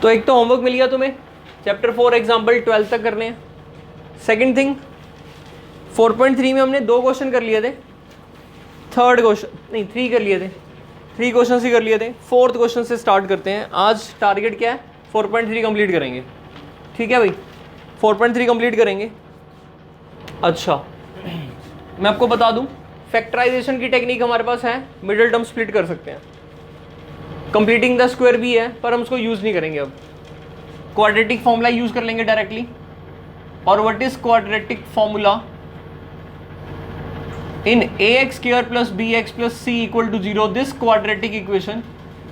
तो एक तो होमवर्क मिल गया तुम्हें, चैप्टर 4 एग्जाम्पल 12 तक करने हैं। सेकेंड थिंग 4.3 में हमने 2 क्वेश्चन कर लिए थे, थर्ड क्वेश्चन नहीं 3 कर लिए थे, 3 क्वेश्चन ही कर लिए थे। फोर्थ क्वेश्चन से स्टार्ट करते हैं। आज टारगेट क्या है, 4.3 कंप्लीट करेंगे। ठीक है भाई, 4.3 कंप्लीट करेंगे। अच्छा मैं आपको बता दूं, फैक्टराइजेशन की टेक्निक हमारे पास है, मिडिल टर्म स्प्लिट कर सकते हैं। कंप्लीटिंग द स्क्वायर भी है पर हम उसको यूज नहीं करेंगे। अब क्वाड्रेटिक फॉर्मूला यूज कर लेंगे डायरेक्टली। और what is quadratic formula? In ax square plus bx plus c equal to 0, this quadratic equation,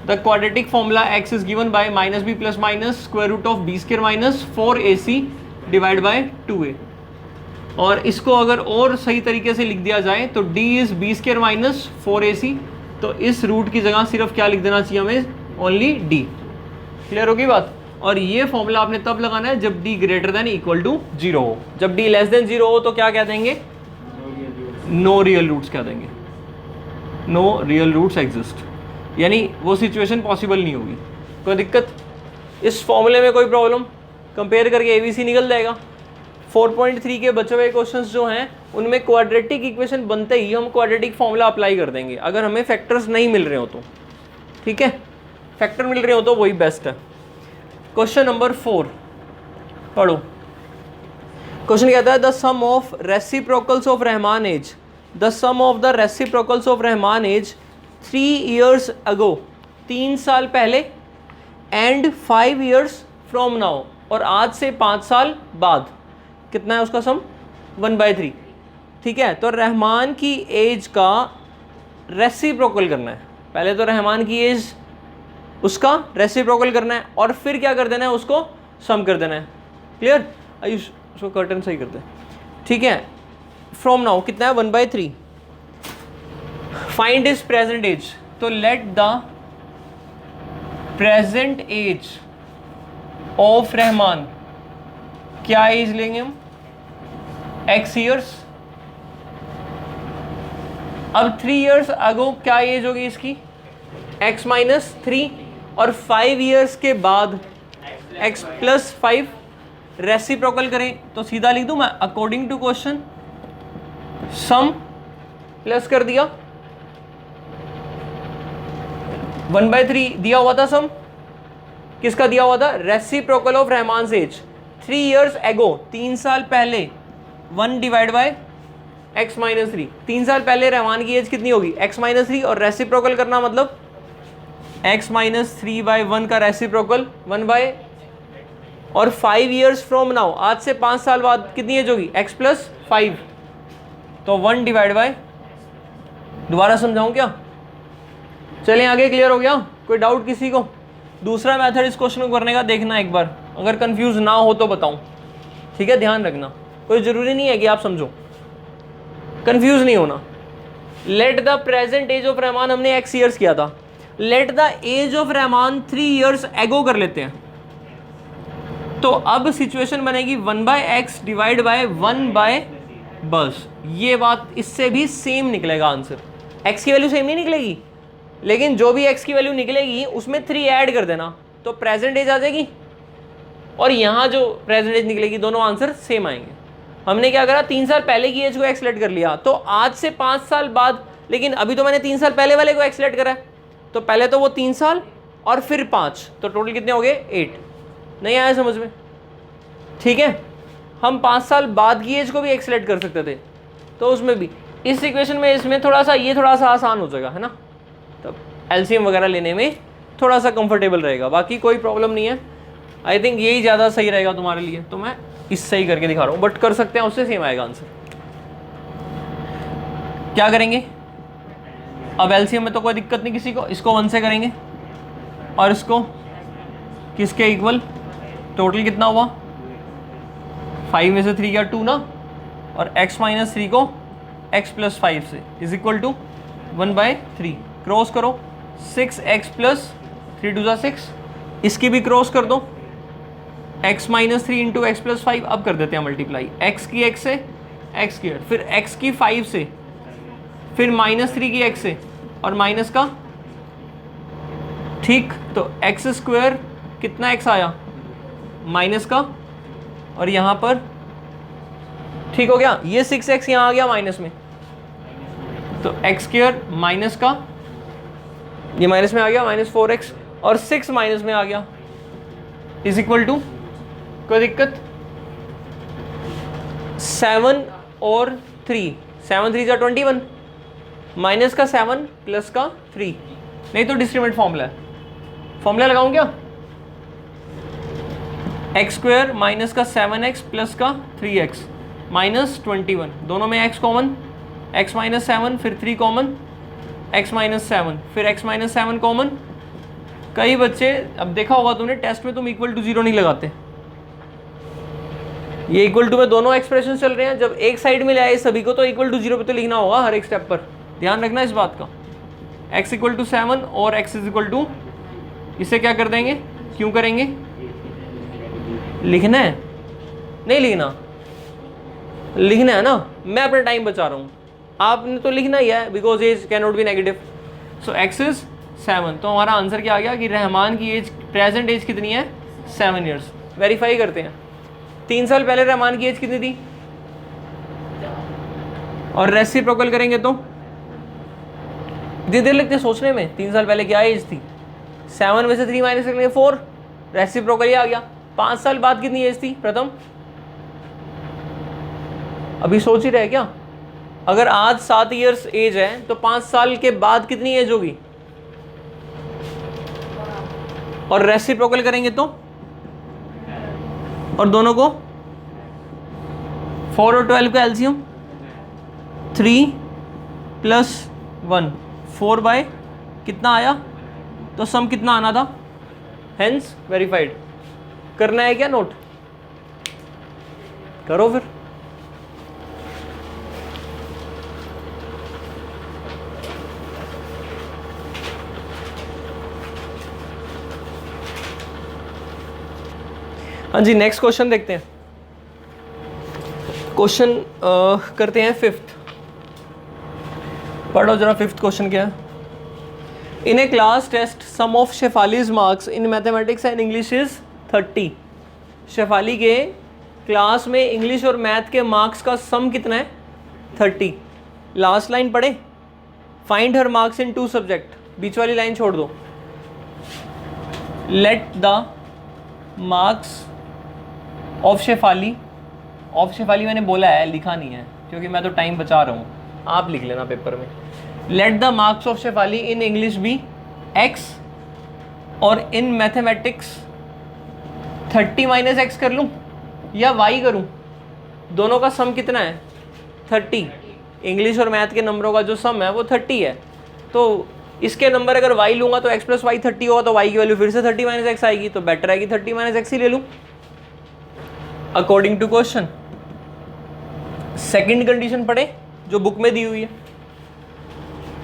the quadratic formula x is given by minus b plus minus square root of b square minus 4ac divided by 2a। और इसको अगर और सही तरीके से लिख दिया जाए तो d is b square minus 4ac, तो इस रूट की जगह सिर्फ क्या लिख देना चाहिए हमें, ओनली d। क्लियर होगी बात? और ये फॉर्मूला आपने तब लगाना है जब d greater than equal to 0 हो। जब d लेस देन 0 हो तो क्या कह देंगे, नो रियल रूट्स कह देंगे, नो रियल रूट्स एग्जिस्ट, यानी वो सिचुएशन पॉसिबल नहीं होगी। कोई दिक्कत? इस फॉर्मूले में कोई प्रॉब्लम? कंपेयर करके एबीसी निकल जाएगा। 4.3 के बचे हुए क्वेश्चंस जो हैं उनमें क्वाड्रेटिक इक्वेशन बनते ही हम क्वाड्रेटिक फॉर्मूला अप्लाई कर देंगे, अगर हमें फैक्टर्स नहीं मिल रहे हो तो। ठीक है, फैक्टर मिल रहे हो तो वही बेस्ट है। क्वेश्चन नंबर 4 पढ़ो। क्वेश्चन कहता है the sum of reciprocals of Rahman age, the sum of the reciprocals of Rahman age 3 years ago, 3 साल पहले, एंड 5 years फ्रॉम नाउ, और आज से 5 साल बाद, कितना है उसका सम, 1/3। ठीक है, तो रहमान की एज का रेसिप्रोकल करना है। पहले तो रहमान की एज उसका रेसिप्रोकल करना है और फिर क्या कर देना है, उसको सम कर देना है। क्लियर? आयुष उसको कर्टन सही करते हैं। ठीक है, फ्रॉम नाउ कितना है, 1/3। फाइंड इज प्रेजेंट एज, तो let the present age of Rahman, क्या एज लेंगे हम, x ईयर्स। अब 3 years अगो क्या एज होगी इसकी, x माइनस 3, और 5 years के बाद x प्लस 5। रेसिप्रोकल करें तो सीधा लिख दूं मैं, according to question sum plus कर दिया 1/3 दिया हुआ था सम, किसका दिया हुआ था, reciprocal of Rahman age 3 years ago, 3 साल पहले, 1 डिवाइड बाय x माइनस 3। 3 साल पहले रहमान की एज कितनी होगी, x माइनस 3, और रेसिप्रोकल करना मतलब x माइनस 3/1 का रेसिप्रोकल 1/, और 5 years फ्रॉम नाउ, आज से 5 साल बाद कितनी एज होगी, x प्लस 5, तो 1 डिवाइड बाय, दोबारा समझाऊं क्या? चलें आगे, क्लियर हो गया? कोई डाउट किसी को? दूसरा मेथड इस क्वेश्चन को करने का देखना एक बार, अगर कंफ्यूज ना हो तो बताऊं। ठीक है, ध्यान रखना, कोई जरूरी नहीं है कि आप समझो, कंफ्यूज नहीं होना। Let the present age of Rahman हमने x ईयर्स किया था, let the age of Rahman 3 years ago कर लेते हैं। तो अब सिचुएशन बनेगी 1/x डिवाइड बाय 1/, बस ये बात, इससे भी सेम निकलेगा आंसर। x की वैल्यू सेम नहीं निकलेगी, लेकिन जो भी x की वैल्यू निकलेगी उसमें 3 ऐड कर देना तो प्रेजेंट एज आ जाएगी, और यहाँ जो प्रेजेंट एज निकलेगी दोनों आंसर सेम आएंगे। हमने क्या करा, 3 साल पहले की एज को x लेट कर लिया, तो आज से 5 साल बाद, लेकिन अभी तो मैंने 3 साल पहले वाले को x लेट करा है, तो पहले तो वो 3 साल और फिर 5, तो टोटल कितने हो गए, 8। नहीं आया समझ में? ठीक है, हम 5 साल बाद की एज को भी x लेट कर सकते थे, तो उसमें भी इस इक्वेशन में इसमें थोड़ा सा ये थोड़ा सा आसान हो जाएगा, है ना? तो एलसीएम वगैरह लेने में थोड़ा सा कंफर्टेबल रहेगा, बाकी कोई प्रॉब्लम नहीं है। आई थिंक यही ज़्यादा सही रहेगा तुम्हारे लिए, तो मैं इससे ही करके दिखा रहा हूँ, बट कर सकते हैं उससे सेम आएगा आंसर। क्या करेंगे अब, एलसीएम में तो कोई दिक्कत नहीं किसी को, इसको 1 से करेंगे और इसको किसके इक्वल, टोटल कितना हुआ, 5 में से 3 गया 2 ना, और x माइनस 3 को x प्लस 5 से इज इक्वल टू 1/3। क्रॉस करो, 6x प्लस 3 2 6, इसकी भी क्रॉस कर दो, x minus 3 into x plus 5। अब कर देते हैं मल्टीप्लाई, x की x से, x की, फिर x की 5 से, फिर -3 की x से, और माइनस का, ठीक, तो x स्क्वायर कितना एक्स आया माइनस का, और यहाँ पर ठीक हो गया, ये 6x यहाँ आ गया माइनस में, तो एक्स स्क्वायर माइनस का, ये माइनस में आ गया -4x, और 6 माइनस में आ गया, इज इक्वल टू, कोई दिक्कत, 7 और 3, 7 3 जा 21, माइनस का 7 प्लस का 3, नहीं तो डिस्क्रिमिनेंट फॉर्मूला है, फॉर्मूला लगाऊं क्या, एक्स स्क्वायर माइनस का 7x प्लस का 3x माइनस 21, दोनों में x कॉमन, x माइनस 7 फिर 3 कॉमन, x माइनस 7 फिर x माइनस 7 कॉमन। कई बच्चे, अब देखा होगा तुमने टेस्ट में, तुम इक्वल टू 0 नहीं लगाते, ये इक्वल टू में दोनों एक्सप्रेशन चल रहे हैं, जब एक साइड में ले आए सभी को तो इक्वल टू 0 पे तो लिखना होगा हर एक स्टेप पर, ध्यान रखना इस बात का। x इक्वल टू 7 और x इज इक्वल टू, इसे क्या कर देंगे, क्यों करेंगे, लिखना है, नहीं लिखना, लिखना है ना, मैं अपना टाइम बचा रहा हूँ, आपने तो लिखना ही है, because age can not be negative. So x is 7, तो हमारा आंसर क्या आ गया कि रहमान की एज, प्रेजेंट एज कितनी है, 7 ईयर्स। वेरीफाई करते हैं, 3 साल पहले रहमान की एज कितनी थी, और रेसिप्रोकल करेंगे तो कितनी देर लगती है सोचने में, 3 साल पहले क्या एज थी, 7 में से 3 माइनस करेंगे 4, रेसिप्रोकल ही आ गया। 5 साल बाद कितनी एज थी प्रथम, अभी सोच ही रहे क्या, अगर आज 7 ईयर्स एज है तो 5 साल के बाद कितनी एज होगी, और रेसिप्रोकल करेंगे तो, और दोनों को 4 और 12 का एलसीएम 3 प्लस 1, 4 बाय कितना आया, तो सम कितना आना था, हेंस वेरीफाइड। करना है क्या नोट, करो फिर। हाँ जी, नेक्स्ट क्वेश्चन देखते हैं, क्वेश्चन करते हैं 5th, पढ़ो जरा 5th क्वेश्चन क्या है। In a class test some of Shefali's marks in mathematics and English is 30। Shefali के क्लास में इंग्लिश और मैथ के मार्क्स का सम कितना है, 30। लास्ट लाइन पढ़े, find her marks in 2 subject, बीच वाली लाइन छोड़ दो, let the marks of Shefali, of Shefali मैंने बोला है, लिखा नहीं है क्योंकि मैं तो टाइम बचा रहा हूँ, आप लिख लेना पेपर में। Let the marks of Shefali in English be x, और इन मैथमेटिक्स 30 माइनस एक्स कर लूँ या y करूँ, दोनों का सम कितना है, 30। इंग्लिश और मैथ के नंबरों का जो सम है वो 30 है, तो इसके नंबर अगर y लूँगा तो x प्लस वाई 30 होगा, तो y की वैल्यू फिर से 30 माइनस एक्स आएगी, तो बेटर है कि 30 माइनस एक्स ही ले लूँ according to question. Second condition पढ़े जो बुक में दी हुई है,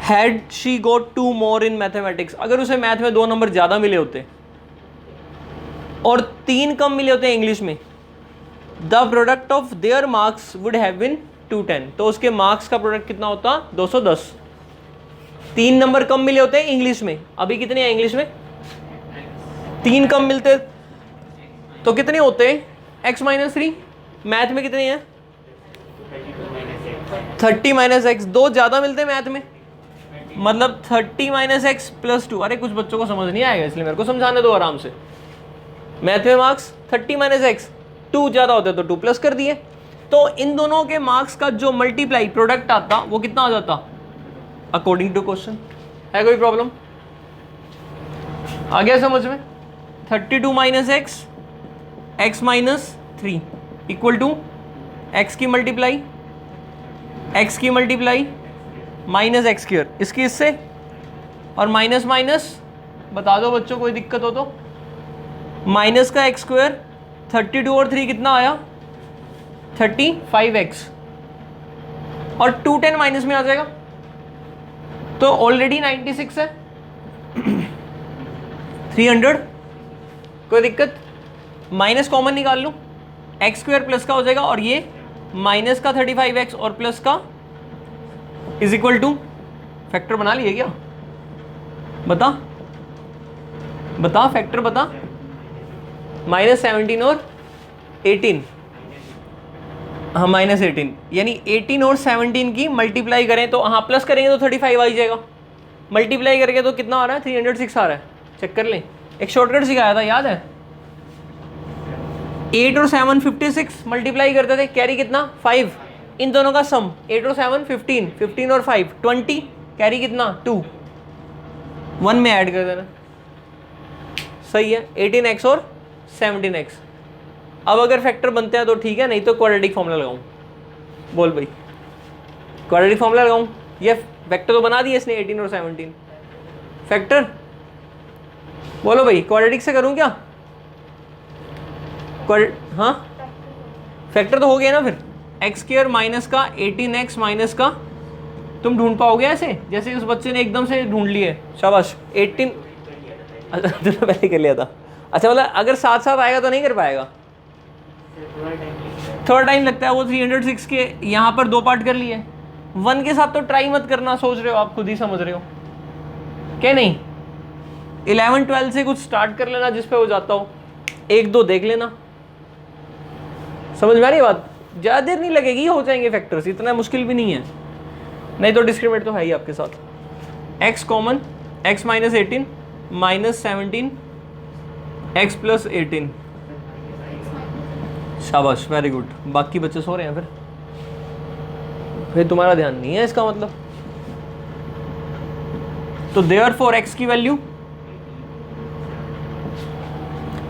had she got 2 more in mathematics, अगर उसे मैथ में 2 नंबर ज़्यादा मिले होते और 3 कम मिले होते इंग्लिश में, the product of their marks would have been 210, तो उसके मार्क्स का प्रोडक्ट कितना होता, 210। 3 नंबर कम मिले होते हैं इंग्लिश में, अभी कितने हैं इंग्लिश में, 3 कम मिलते तो कितने होते हैं, x माइनस 3। मैथ में कितने हैं, 30 माइनस एक्स, 2 ज़्यादा मिलते हैं मैथ में, मतलब 30 माइनस एक्स प्लस 2। अरे कुछ बच्चों को समझ नहीं आएगा इसलिए मेरे को समझाने दो आराम से। मैथ में मार्क्स 30 माइनस एक्स, 2 ज़्यादा होते तो 2 प्लस कर दिए, तो इन दोनों के मार्क्स का जो मल्टीप्लाई प्रोडक्ट आता वो कितना आ जाता अकॉर्डिंग टू क्वेश्चन। है कोई प्रॉब्लम, आ गया समझ में। 32 minus X, X minus 3 equal to X की मल्टीप्लाई, एक्स की मल्टीप्लाई माइनस एक्स स्क्वायर, इसकी इससे, और माइनस माइनस बता दो बच्चों कोई दिक्कत हो तो, माइनस का एक्स स्क्वायर, 32 और 3 कितना आया 35x, और 210 माइनस में आ जाएगा तो ऑलरेडी 96 है 300, कोई दिक्कत। माइनस कॉमन निकाल लूँ, एक्स स्क्वायर प्लस का हो जाएगा, और ये माइनस का 35x और प्लस का इज इक्वल टू, फैक्टर बना लिए क्या, बता बता फैक्टर बता, -17 और 18, हाँ -18, यानी 18 और 17 की मल्टीप्लाई करें तो हाँ प्लस करेंगे तो 35 आ ही जाएगा, मल्टीप्लाई करके तो कितना आ रहा है 306 आ रहा है। चेक कर लें, एक शॉर्टकट सिखाया था याद है, 8 और 7 56, मल्टीप्लाई करते थे कैरी कितना 5, इन दोनों का सम 8 और 7 15, 15 और 5 20, कैरी कितना 2, 1 में ऐड कर देना, सही है 18x और 17x। अब अगर फैक्टर बनते हैं तो ठीक है, नहीं तो क्वाड्रेटिक फॉर्मूला लगाऊं, बोल भाई क्वाड्रेटिक फॉर्मूला लगाऊं, ये वेक्टर तो बना दिया इसने 18 और 17, फैक्टर बोलो भाई क्वाड्रेटिक से करूं क्या, हाँ फैक्टर तो हो गया ना, फिर x² माइनस का 18x माइनस का, तुम ढूंढ पाओगे ऐसे जैसे उस बच्चे ने एकदम से ढूंढ लिए, शाबाश 18, अच्छा पहले कर लिया था, अच्छा मतलब अगर साथ साथ आएगा तो नहीं कर पाएगा, थोड़ा टाइम लगता है, वो 306 के यहाँ पर 2 पार्ट कर लिए, 1 के साथ तो ट्राई मत करना, सोच रहे हो आप खुद ही समझ रहे हो क्या, नहीं 11 12 से कुछ स्टार्ट कर लेना जिस पे हो जाता हो, 1 2 देख लेना, समझ में आ रही बात, ज़्यादा देर नहीं लगेगी, हो जाएंगे फैक्टर्स, इतना मुश्किल भी नहीं है, नहीं तो डिस्क्रिमिनेट तो है ही आपके साथ, x common, x minus 18 minus 17 x plus 18, शाबाश वेरी गुड, बाकी बच्चे सो रहे हैं, फिर तुम्हारा ध्यान नहीं है इसका मतलब, तो देयरफॉर x की वैल्यू,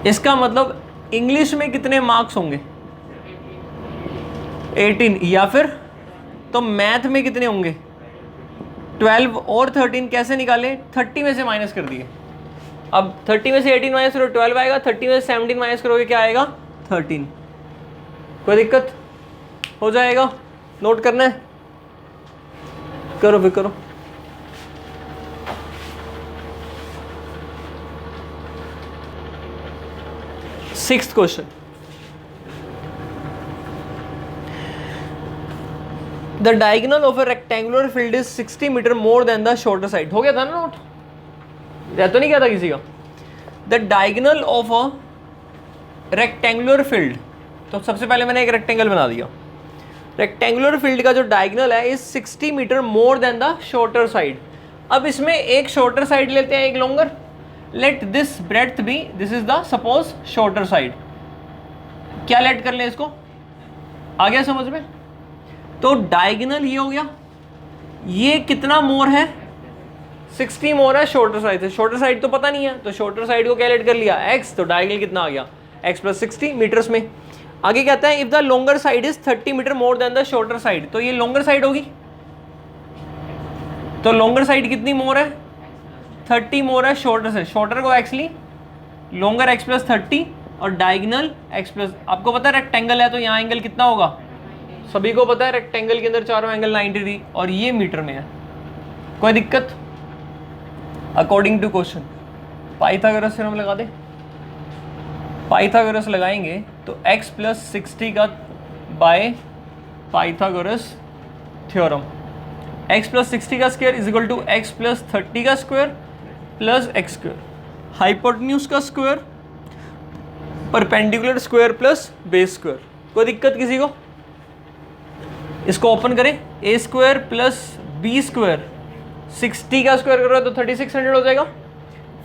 इसका मतलब इंग्लिश में कितने मार्क्स होंगे 18, या फिर तो मैथ में कितने होंगे 12 और 13 कैसे निकालें, 30 में से माइनस कर दिए, अब 30 में से 18 माइनस करो 12 आएगा, 30 में से 17 माइनस करोगे क्या आएगा 13, कोई दिक्कत हो जाएगा, नोट करना है, करो फिर करो। 6th question, the diagonal of a rectangular field is 60 metre more than the shorter side, हो गया था ना नोट, या तो नहीं किया था किसी का, the diagonal of a rectangular field, तो सबसे पहले मैंने एक रेक्टेंगल बना दिया, रेक्टेंगुलर फील्ड का जो डायगोनल है is 60 metre more than the shorter side, अब इसमें एक शॉर्टर साइड लेते हैं एक longer, let this breadth be, this is the suppose shorter side, क्या लेट कर लें इसको, आ गया समझ में, तो डायगोनल ये हो गया, ये कितना मोर है 60 मोर है शॉर्टर साइड से, शॉर्टर साइड तो पता नहीं है तो शॉर्टर साइड को क्या लेट कर लिया x, तो डायगोनल कितना आ गया x प्लस 60 मीटर्स में, आगे कहता है if the longer side is 30 metre more than the shorter side, तो ये लॉन्गर साइड होगी, तो लॉन्गर साइड कितनी मोर है 30 मोर है शॉर्टर से, शॉर्टर को x ली, लॉन्गर x प्लस 30 और डायगोनल x प्लस, आपको पता है रेक्टेंगल है तो यहाँ एंगल कितना होगा, सभी को पता है रेक्टेंगल के अंदर चारों एंगल 90 डिग्री और ये मीटर में है, कोई दिक्कत, according to question Pythagoras theorem लगा दे, पाइथागोरस लगाएंगे तो x प्लस 60 का by Pythagoras theorem, x plus 60 का square is equal to x plus 30 का square plus x square, hypotenuse का square perpendicular square plus base square, कोई दिक्कत किसी को, इसको ओपन करें a square plus b square 60 का स्क्वायर करो तो 3600 हो जाएगा,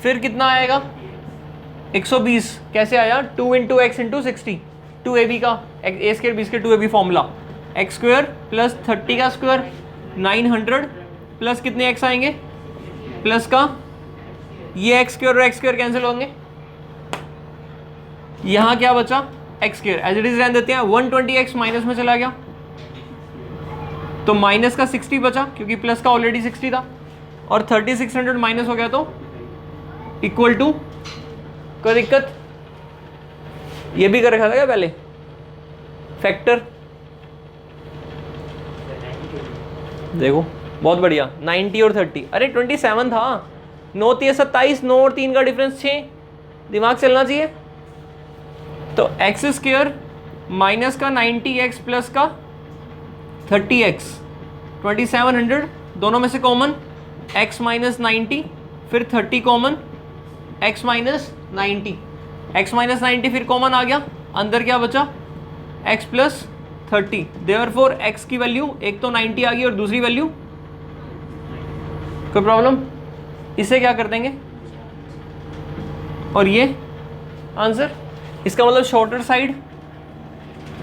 फिर कितना आएगा 120, कैसे आया 2 इंटू एक्स इंटू 60, 2ab का a square b square 2ab formula, x square plus 30 का स्क्वायर 900 प्लस कितने x आएंगे प्लस का, ये x स्क्वायर और x स्क्वायर कैंसिल होंगे, यहाँ क्या बचा x square as it is रहने देते हैं, 120x माइनस में चला गया तो माइनस का 60 बचा क्योंकि प्लस का ऑलरेडी 60 था, और 3600 माइनस हो गया तो इक्वल टू, कोई दिक्कत, ये भी कर रखा था क्या पहले फैक्टर, देखो बहुत बढ़िया 90 और 30, अरे 27 था, 9 3 27, 9 और 3 का डिफरेंस 6, दिमाग चलना चाहिए, तो एक्स स्क्वायर माइनस का 90x प्लस का 30x 2700, दोनों में से कॉमन x माइनस 90, फिर 30 common x minus 90, x minus 90 फिर कॉमन आ गया, अंदर क्या बचा x प्लस 30। देयरफॉर x की वैल्यू एक तो 90 आ गई और दूसरी वैल्यू, कोई प्रॉब्लम? इसे क्या कर देंगे और ये आंसर। इसका मतलब शॉर्टर साइड,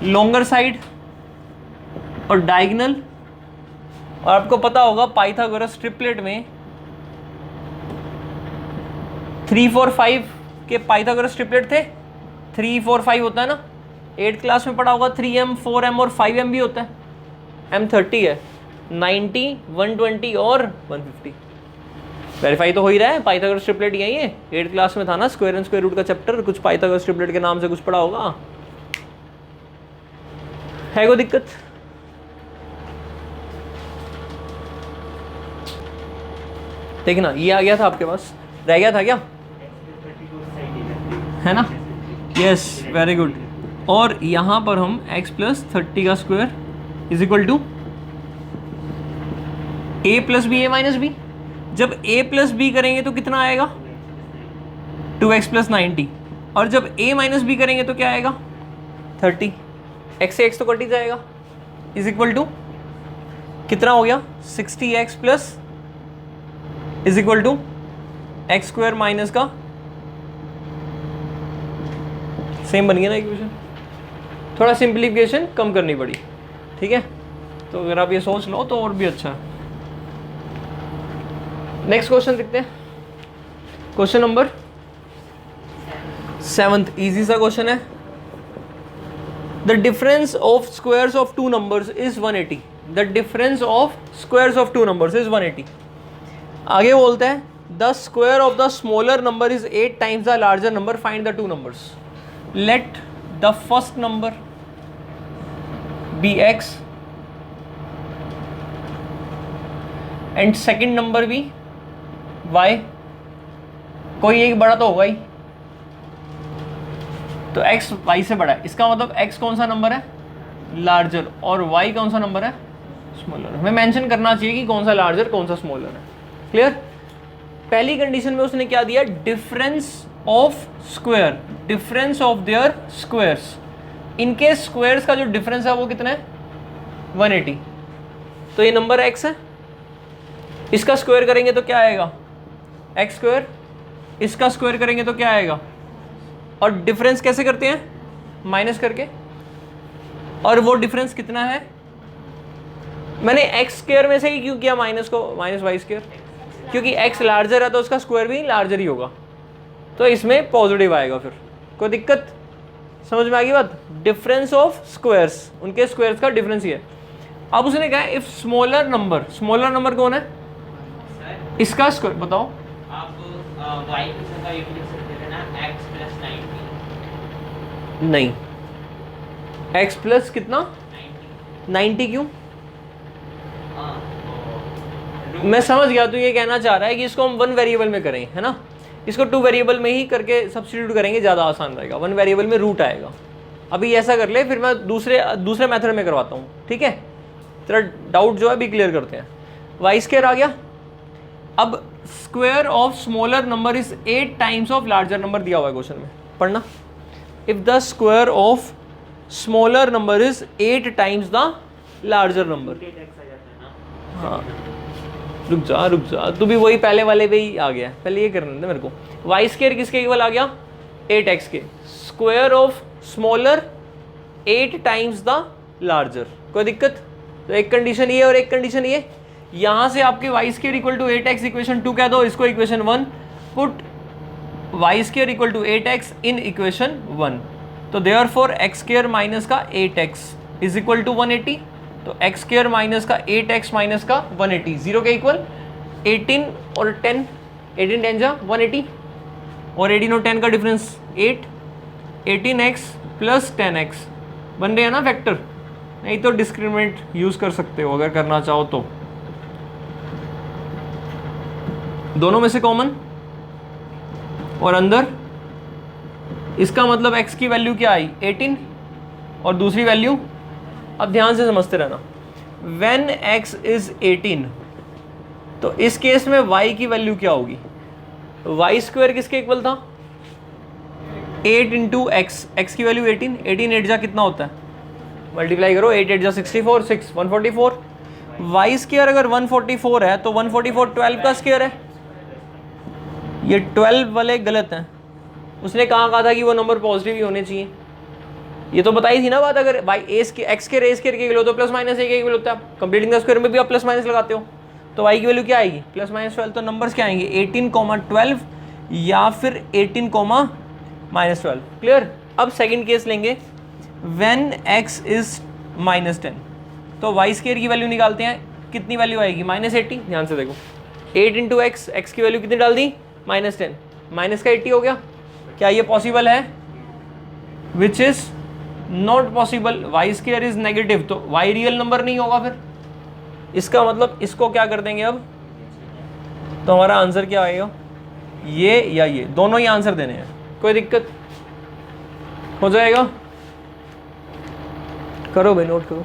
लॉन्गर साइड और डायगोनल। और आपको पता होगा पाइथागोरस ट्रिपलेट में 3 4 5 के पाइथागोरस ट्रिपलेट थे। 3 4 5 होता है ना, 8th क्लास में पढ़ा होगा। 3m 4m और 5m भी होता है। m 30 है, 90 120 और 150। वेरीफाई तो हो ही रहा है, पाइथागोरस ट्रिपलेट यही है। 8th क्लास में था ना स्क्वायर एंड स्क्वायर रूट का चैप्टर, कुछ पाइथागोरस ट्रिपलेट के नाम से कुछ पढ़ा होगा। है कोई दिक्कत? देखना ये आ गया था आपके पास, रह गया था क्या, है ना? Yes, very good. और यहां पर हम x प्लस 30 का square is equal to a plus B, a minus B. जब a प्लस बी करेंगे तो कितना आएगा 2x प्लस 90, और जब a माइनस बी करेंगे तो क्या आएगा 30। x से x तो कट ही जाएगा, इज इक्वल टू कितना हो गया 60x plus is equal to X square minus का सेम बन गया ना इक्वेशन। थोड़ा सिंप्लीफिकेशन कम करनी पड़ी, ठीक है? तो अगर आप ये सोच लो तो और भी अच्छा है। नेक्स्ट क्वेश्चन देखते हैं, क्वेश्चन नंबर 7th। इजी सा क्वेश्चन है। The difference of squares of two numbers is 180। The difference of squares of two numbers is 180। आगे बोलते हैं the square of the smaller number is 8 times the larger number, find the two numbers. Let the first number be x and second number be y। कोई एक बड़ा तो होगा ही, तो x y से बड़ा है, इसका मतलब x कौन सा नंबर है लार्जर, और y कौन सा नंबर है स्मॉलर। हमें मेंशन करना चाहिए कि कौन सा लार्जर कौन सा स्मॉलर है। क्लियर? पहली कंडीशन में उसने क्या दिया, difference of square, difference of their squares. इनके स्क्वायर्स का जो डिफरेंस है वो कितना है 180। तो ये नंबर x है, इसका स्क्वायर करेंगे तो क्या आएगा x स्क्वायर, इसका स्क्वायर करेंगे तो क्या आएगा, और डिफरेंस कैसे करते हैं माइनस करके। और वो डिफरेंस कितना है, मैंने x स्क्वायर में से ही क्यों किया माइनस को, माइनस वाई स्क्वायर, क्योंकि x लार्जर है तो उसका स्क्वायर भी लार्जर ही होगा, तो इसमें पॉजिटिव आएगा। फिर कोई दिक्कत, समझ में आ गई बात? डिफरेंस ऑफ स्क्वायर्स, उनके स्क्वायर्स का डिफरेंस ही है। अब उसने कहा if smaller number, smaller number कौन है इसका स्क्वायर बताओ। आप y की जगह ये भी लिख सकते थे ना x प्लस 90। नहीं, x प्लस कितना 90 क्यों? मैं समझ गया, तू ये कहना चाह रहा है कि इसको हम 1 वेरिएबल में करें, है ना? इसको 2 वेरिएबल में ही करके सब्स्टिट्यूट करेंगे, ज़्यादा आसान रहेगा। 1 वेरिएबल में रूट आएगा। अभी ऐसा कर ले, फिर मैं दूसरे मेथड में करवाता हूँ, ठीक है? तेरा डाउट जो है अभी क्लियर करते हैं। वाई स्क्वायर आ गया। अब square of smaller number is 8 times of larger number दिया हुआ है क्वेश्चन में, पढ़ना। If the square of smaller number is 8 times the larger number. हाँ, रुक जा, तू भी वही पहले वाले पे ही आ गया। पहले ये करने दे मेरे को। वाई स्क्वायर किसके इक्वल आ गया 8x के। Square of smaller 8 times the larger. कोई दिक्कत? तो एक कंडीशन ये और एक कंडीशन ये। यहां से आपके Y square equal to 8x equation 2 कह दो, इसको equation 1 put Y square equal to 8x in equation 1। तो देयरफॉर x स्क्वायर माइनस का 8x इज इक्वल टू 180। तो x स्क्वायर माइनस का 8x माइनस का 180 जीरो के इक्वल। 18 और 10, 18 10 जा 180 और 18 और 10 का डिफरेंस 8। 18x प्लस 10x बन रहे हैं ना फैक्टर। नहीं तो डिस्क्रिमिनेंट यूज कर सकते हो अगर करना चाहो तो। दोनों में से कॉमन और अंदर, इसका मतलब x की वैल्यू क्या आई 18 और दूसरी वैल्यू। अब ध्यान से समझते रहना, when x is 18 तो इस केस में y की वैल्यू क्या होगी। y स्क्वायर किसके इक्वल था 8 इंटू एक्स, एक्स की वैल्यू 18, 18 8 जा कितना होता है, मल्टीप्लाई करो, 8 8 जा 64, 6 144, वाई स्क्वायर अगर 144 है तो 144 12 का स्क्वायर है, ये 12 वाले गलत हैं, उसने कहा था कि वो नंबर पॉजिटिव ही होने चाहिए, ये तो बताई थी ना बात, अगर बाई ए एक्स के रे स्क्वायर की वैल्यू तो प्लस माइनस ए की वैल्यू होता है, कंप्लीटिंग द स्क्वायर में भी आप प्लस माइनस लगाते हो, तो वाई की वैल्यू क्या आएगी प्लस माइनस 12, तो नंबर्स क्या आएंगे 18,12 या फिर 18,-12, क्लियर। अब सेकंड केस लेंगे, व्हेन x इज -10, तो वाई स्क्वायर की वैल्यू निकालते हैं, कितनी वैल्यू आएगी -80, ध्यान से देखो 8 इंटू एक्स, एक्स की वैल्यू कितनी डाल दी -10, माइनस का 80 हो गया, क्या ये पॉसिबल है, which is not possible, Y square is negative, तो वाई रियल नंबर नहीं होगा, फिर इसका मतलब इसको क्या कर देंगे अब, तो हमारा आंसर क्या आएगा, ये या ये, दोनों ही आंसर देने हैं, कोई दिक्कत हो जाएगा, करो भाई नोट करो।